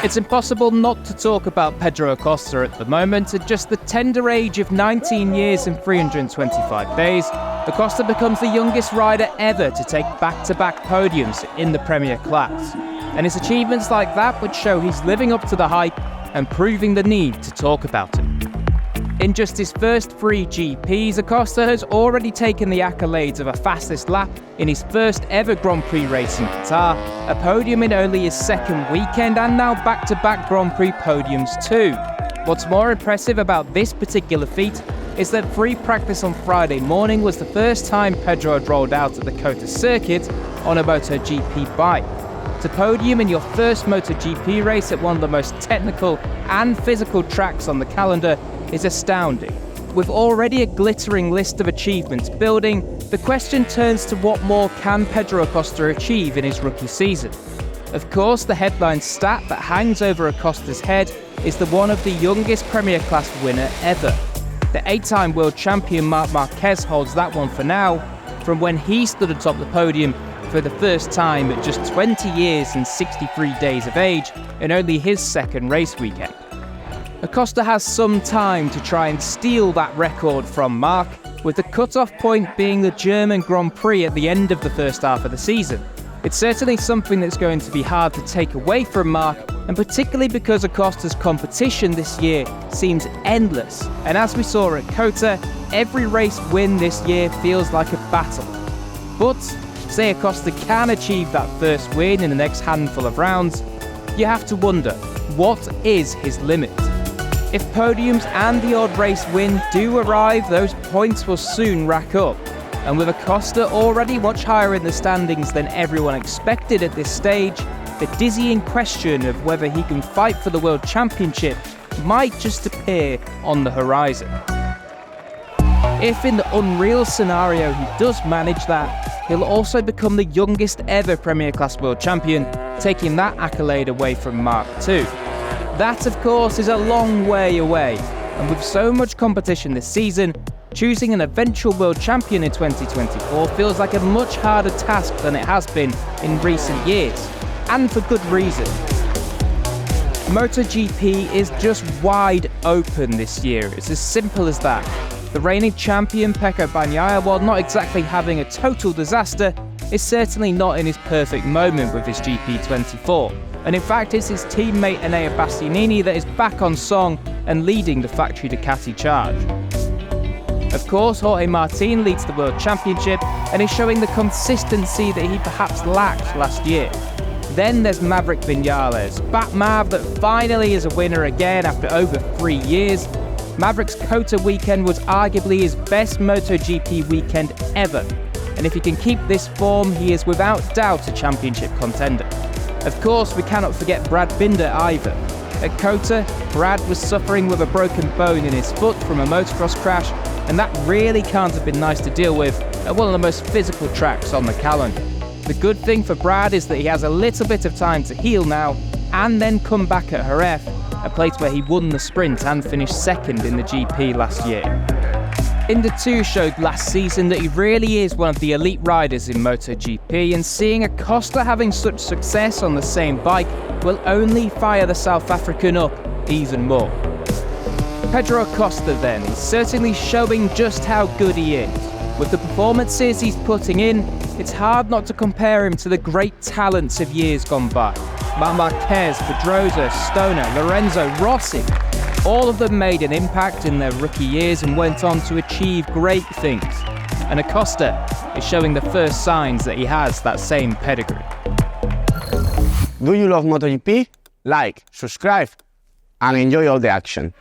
It's impossible not to talk about Pedro Acosta at the moment. At just the tender age of 19 years and 325 days, Acosta becomes the youngest rider ever to take back-to-back podiums in the Premier class. And his achievements like that would show he's living up to the hype and proving the need to talk about it. In just his first 3 GPs, Acosta has already taken the accolades of a fastest lap in his first ever Grand Prix race in Qatar, a podium in only his second weekend, and now back-to-back Grand Prix podiums too. What's more impressive about this particular feat is that free practice on Friday morning was the first time Pedro had rolled out at the COTA circuit on a MotoGP bike. To podium in your first MotoGP race at one of the most technical and physical tracks on the calendar is astounding. With already a glittering list of achievements building, the question turns to what more can Pedro Acosta achieve in his rookie season. Of course, the headline stat that hangs over Acosta's head is the one of the youngest Premier Class winner ever. The 8-time world champion Marc Marquez holds that one for now, from when he stood atop the podium for the first time at just 20 years and 63 days of age in only his second race weekend. Acosta has some time to try and steal that record from Marc, with the cut-off point being the German Grand Prix at the end of the first half of the season. It's certainly something that's going to be hard to take away from Marc, and particularly because Acosta's competition this year seems endless. And as we saw at COTA, every race win this year feels like a battle. But say Acosta can achieve that first win in the next handful of rounds, you have to wonder, what is his limit? If podiums and the odd race win do arrive, those points will soon rack up. And with Acosta already much higher in the standings than everyone expected at this stage, the dizzying question of whether he can fight for the World Championship might just appear on the horizon. If in the unreal scenario he does manage that, he'll also become the youngest ever Premier Class World Champion, taking that accolade away from Marc too. That, of course, is a long way away, and with so much competition this season, choosing an eventual world champion in 2024 feels like a much harder task than it has been in recent years, and for good reason. MotoGP is just wide open this year. It's as simple as that. The reigning champion Pecco Bagnaia, while not exactly having a total disaster, is certainly not in his perfect moment with his GP24. And in fact, it's his teammate Enea Bastianini that is back on song and leading the factory Ducati charge. Of course, Jorge Martin leads the World Championship and is showing the consistency that he perhaps lacked last year. Then there's Maverick Vinales, Bat-Mav that finally is a winner again after over 3 years. Maverick's COTA weekend was arguably his best MotoGP weekend ever. And if he can keep this form, he is without doubt a championship contender. Of course, we cannot forget Brad Binder either. At COTA, Brad was suffering with a broken bone in his foot from a motocross crash, and that really can't have been nice to deal with at one of the most physical tracks on the calendar. The good thing for Brad is that he has a little bit of time to heal now, and then come back at Jerez, a place where he won the sprint and finished second in the GP last year. Indy 2 showed last season that he really is one of the elite riders in MotoGP, and seeing Acosta having such success on the same bike will only fire the South African up even more. Pedro Acosta then is certainly showing just how good he is. With the performances he's putting in, it's hard not to compare him to the great talents of years gone by. Marc Marquez, Pedrosa, Stoner, Lorenzo, Rossi. All of them made an impact in their rookie years and went on to achieve great things. And Acosta is showing the first signs that he has that same pedigree. Do you love MotoGP? Like, subscribe, and enjoy all the action.